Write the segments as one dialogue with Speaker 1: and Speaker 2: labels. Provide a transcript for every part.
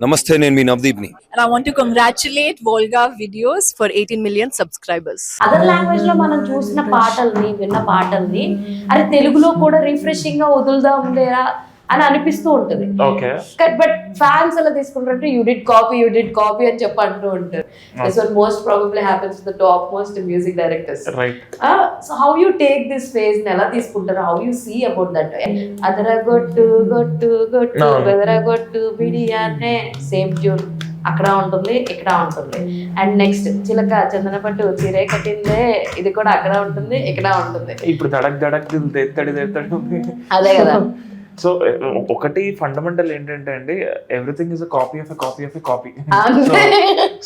Speaker 1: నమస్తే, నేను మీ నవదీప్ని.
Speaker 2: And I want to congratulate Volga Videos for 18 million subscribers.
Speaker 3: Other language లో మనం చూసిన పాటల్ని విన్న పాటల్ని అరే తెలుగులో కూడా రిఫ్రెషింగ్ గా వదులుదాం లేరా అని అనిపిస్తూ ఉంటుంది. బట్ ఫ్యాన్స్ అలా తీసుకుంటారంటే యూ డిడ్ కాపీ అని చెప్పి అంటూ ఉంటారు. This one most probably happens to the top most music directors. So how you take this phase ని ఎలా తీసుకుంటారు? How you see about that? అదరగొట్టు గొట్టు గొట్టు బెదరగొట్టు బిడియానే సేమ్ ట్యూన్ అక్కడ ఉంటుంది, ఇక్కడ ఉంటుంది. అండ్ నెక్స్ట్ చిలక చందన పట్టు చీరే కట్టిందే, ఇది కూడా అక్కడ ఉంటుంది, ఇక్కడ ఉంటుంది.
Speaker 4: ఇప్పుడు దడక్
Speaker 3: అదే కదా.
Speaker 4: సో ఒకటి ఫండమెంటల్ ఏంటంటే అండి, everything is a copy of a copy.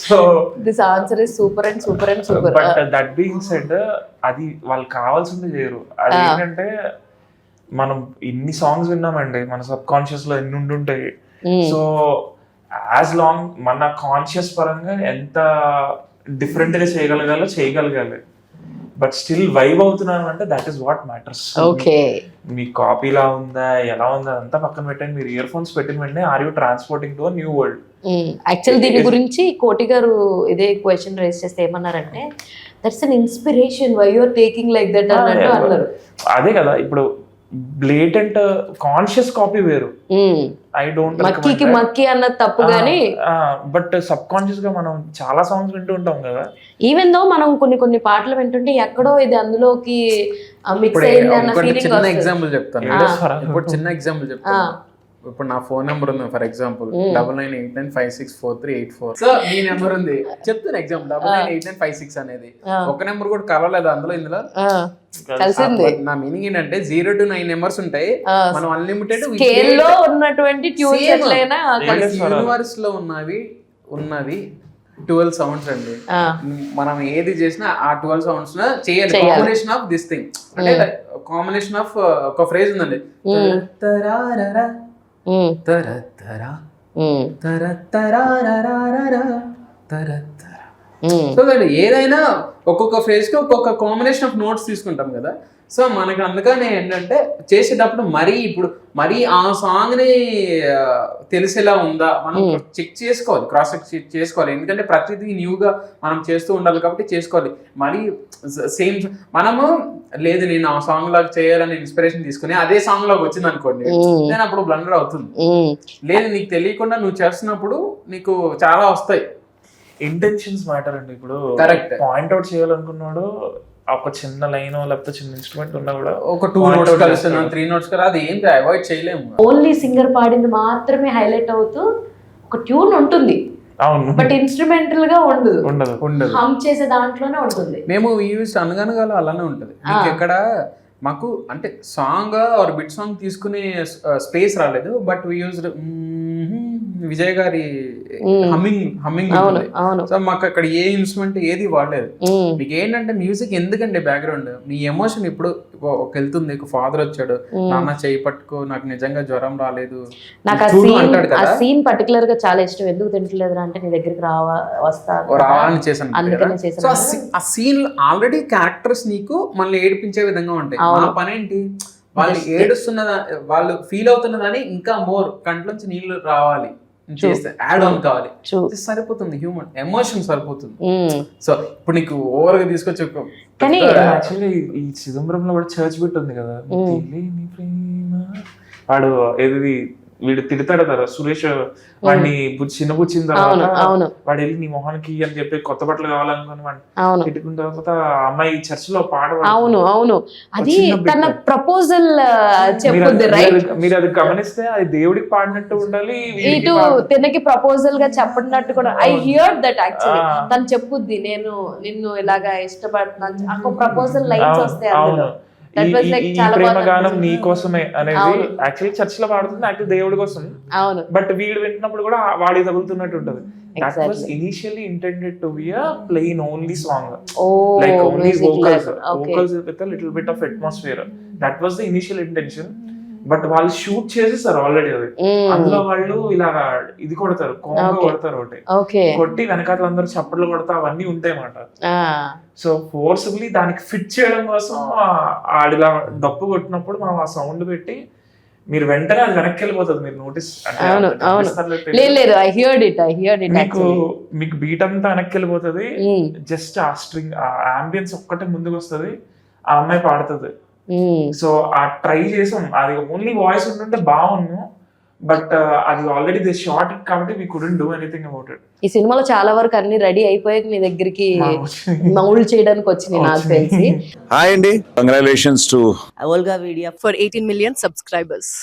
Speaker 4: So
Speaker 3: this answer is super and super and super.
Speaker 4: But that being said, అది వాళ్ళకి కావాల్సింది చేయరు. అది ఏంటంటే మనం ఇన్ని సాంగ్స్ విన్నామండి, మన సబ్ కాన్షియస్ లో ఎన్ని ఉండుంటాయి. సో యాజ్ లాంగ్ మన కాన్షియస్ పరంగా ఎంత డిఫరెంట్ గా చేయగలగాలి. బట్ స్టిల్ వైబ్ అవుతున్నాను అంటే that is what matters.
Speaker 3: Okay,
Speaker 4: మీ కాపీలా ఉందా ఎలా ఉందా అంతా పక్కన పెట్టండి. మీరు ఇయర్ ఫోన్స్ పెట్టిన వెంటనే are you transporting to new world.
Speaker 3: Actual దీని గురించి కోటి గారు ఇదే క్వశ్చన్ రేస్ చేస్తే ఏమన్నారంటే, that's an inspiration, why you are taking like that అన్నట్టు అన్నారు.
Speaker 4: అదే కదా, ఇప్పుడు బ్లేటెంట్ కాన్షియస్ కాపీ వేరు. ఐ డోంట్
Speaker 3: మక్కి అన్నది తప్పు గానీ,
Speaker 4: బట్ సబ్ కాన్షియస్ గా మనం చాలా సాంగ్స్ వింటూ ఉంటాం కదా.
Speaker 3: ఈవెన్ దో మనం కొన్ని పాటలు వింటుంటే ఎక్కడో ఇది అందులోకి మిక్స్ అయింది అన్న ఫీలింగ్.
Speaker 5: చిన్న ఎగ్జాంపుల్ చెప్తాను. ఇప్పుడు నా ఫోన్ నెంబర్ ఉంది ఫర్ ఎగ్జాంపుల్ 9989564384. సో ఈ నెంబర్ ఉంది చెప్తాను ఎగ్జాంపుల్ 998956 అనేది ఒక నెంబర్ కూడా కలవలేదు ఇందులో. నా మీనింగ్ ఏంటంటే 0 to 9 నెంబర్స్ ఉంటాయి. మనం అన్లిమిటెడ్
Speaker 3: స్కేల్ లో ఉన్నటువంటి ట్యూన్స్ ఎట్లైనా
Speaker 5: యూనివర్స్ లో ఉన్నవి 12 సౌండ్స్ అండి. మనం ఏది చేసినా ఆ 12 సౌండ్స్ చేయాలి. కాంబినేషన్ ఆఫ్ దిస్ థింగ్ అంటే కాంబినేషన్ ఆఫ్ ఒక ఫ్రేజ్ ఉందండి, సో ఏదైనా ఒక్కొక్క ఫ్రేజ్ కి ఒక్కొక్క కాంబినేషన్ ఆఫ్ నోట్స్ తీసుకుంటాం కదా. సో మనకు అందుకనే ఏంటంటే చేసేటప్పుడు మరీ ఆ సాంగ్ ని తెలిసేలా ఉందా మనం చెక్ చేసుకోవాలి, క్రాస్ చెక్ చేసుకోవాలి. ఎందుకంటే ప్రతిదీ న్యూగా మనం చేస్తూ ఉండాలి కాబట్టి చేసుకోవాలి. మరి సేమ్ మనము లేదు నేను ఆ సాంగ్ లాగా చేయాలని ఇన్స్పిరేషన్ తీసుకుని అదే సాంగ్ లాగా వచ్చింది అనుకోండి, నేను అప్పుడు బ్లండర్ అవుతుంది. లేదు నీకు తెలియకుండా నువ్వు చేస్తున్నప్పుడు నీకు చాలా వస్తాయి.
Speaker 4: ఇంటెన్షన్స్ మ్యాటర్ అండి. ఇప్పుడు
Speaker 5: కరెక్ట్
Speaker 4: పాయింట్అవుట్ చేయాలనుకున్నాడు ఒక చిన్న లైన్ లేకపోతే చిన్న ఇన్స్ట్రుమెంట్ ఉన్నా కూడా
Speaker 5: ఒక 2 notes కలిసి 3 notes కదా, అది ఏం అవాయిడ్ చేయలేము.
Speaker 3: ఓన్లీ సింగర్ పాడింది మాత్రమే హైలైట్ అవుతూ ఒక ట్యూన్ ఉంటుంది, బట్ ఇన్స్ట్రుమెంటల్ గా ఉండదు, హమ్ చేసే దాంట్లోనే ఉంటుంది.
Speaker 5: మేము యూజ్ అనగనగా అలానే ఉంటది. మీకు ఎక్కడ మాకు అంటే సాంగ్ ఆర్ బిట్ సాంగ్ తీసుకునే స్పేస్ రాలేదు, బట్ వి యూజ్డ్ విజయ్ గారి హమ్మింగ్. సో మాకు అక్కడ ఏ ఇన్స్ట్రుమెంట్ ఏది వాడలేదు. మీకు ఏంటంటే మ్యూజిక్ ఎందుకంటే బ్యాక్గ్రౌండ్ మీ ఎమోషన్ ఇప్పుడు వెళ్తుంది. ఫాదర్ వచ్చాడు, నాన్న చేయి పట్టుకో, నాకు నిజంగా జ్వరం రాలేదు అంటాడు కదా.
Speaker 3: సీన్ పర్టికులర్ గా చాలా ఇష్టం. ఎందుకు తింటలేదు అంటే నీ దగ్గరికి
Speaker 5: రావాలని చేశాను. సో ఆ సీన్ ఆల్రెడీ క్యారెక్టర్స్ నీకు మళ్ళీ ఏడిపించే విధంగా ఉంటాయి. ఆ పని ఏంటి, వాళ్ళు ఏడుస్తున్నదా వాళ్ళు ఫీల్ అవుతున్నదని ఇంకా మోర్ కంట్లోంచి నీళ్లు రావాలి చేస్తే యాడ్ ఆన్ కావాలి, సరిపోతుంది. హ్యూమన్ ఎమోషన్ సరిపోతుంది. సో ఇప్పుడు నీకు ఓవర్ గా తీసుకొచ్చి
Speaker 4: యాక్చువల్లీ ఈ చిదంబరంలో కూడా చర్చ్ బిట్ ఉంది కదా, వాడు ఏది వీడు తిడతాడు కదా సురేష్ వాడిని చిన్నపుచ్చిన తర్వాత వాడు వెళ్ళి నీ మొహానికి అని చెప్పి కొత్త బట్టలు కావాలనుకుని వాడిని తిట్టుకున్న తర్వాత అమ్మాయి చర్చ్ లో పాట.
Speaker 3: అవును అది తన ప్రపోజల్ చెప్పుద్ది.
Speaker 4: మీరు అది గమనిస్తే అది దేవుడికి పాడినట్టు ఉండాలి,
Speaker 3: ఇటు తినకి ప్రపోజల్ గా చెప్పినట్టు కూడా. ఐ హియర్ దట్ యాక్చువల్లీ తను చెప్పుద్ది, నేను నిన్ను ఇలాగా ఇష్టపడుతున్నాను, ప్రపోజల్ లైన్స్ వస్తాయి అందులో.
Speaker 4: ప్రేమ గానం నీ కోసమే అనేది యాక్చువల్లీ చర్చ్ లో పాడుతుంది, యాక్చువల్ దేవుడి కోసం. బట్ వీడు వింటున్నప్పుడు కూడా వాడి తగులుతున్నట్టు ఉంటది. That was initially intended to be a plain only song, like only vocals with a little bit of atmosphere. That was the initial intention. But వాళ్ళు షూట్ చేసేస్తారు ఆల్రెడీ. అది అందులో వాళ్ళు ఇలా ఇది కొడతారు, కోంగ కొడతారు ఒకటి, కొట్టి వెనకాల అందరూ చప్పట్లు కొడతా అవన్నీ ఉంటాయి అన్నమాట. సో ఫోర్స్ఫుల్లీ దానికి ఫిట్ చేయడం కోసం ఆడిలా డప్పు కొట్టినప్పుడు మనం ఆ సౌండ్ పెట్టి మీరు వెంటనే అది వెనక్కి వెళ్ళిపోతుంది, మీరు నోటీస్
Speaker 3: అవును అవును లేదు ఐ హియర్డ్ ఇట్
Speaker 4: మీకు బీట్ అంతా వెనక్కి వెళ్ళిపోతుంది, జస్ట్ ఆ స్ట్రింగ్ ఆ అంబియన్స్ ఒక్కటే ముందుకు వస్తుంది, ఆ అమ్మాయి పాడుతుంది. సో ఆ ట్రై చేసాం, అది ఓన్లీ వాయిస్ ఉంటుంటే బాగుండు, బట్ అది ఆల్రెడీ ది షార్ట్ ఇట్ కాబట్టి we couldn't do anything about it.
Speaker 3: ఈ సినిమాలో చాలా వరకు అన్ని రెడీ అయిపోయాక మీ దగ్గరికి మౌల్డ్ చేయడానికి వచ్చినాయి నాకు తెలిసి.
Speaker 1: హాయ్ అండి, congratulations to
Speaker 2: for 18 million subscribers.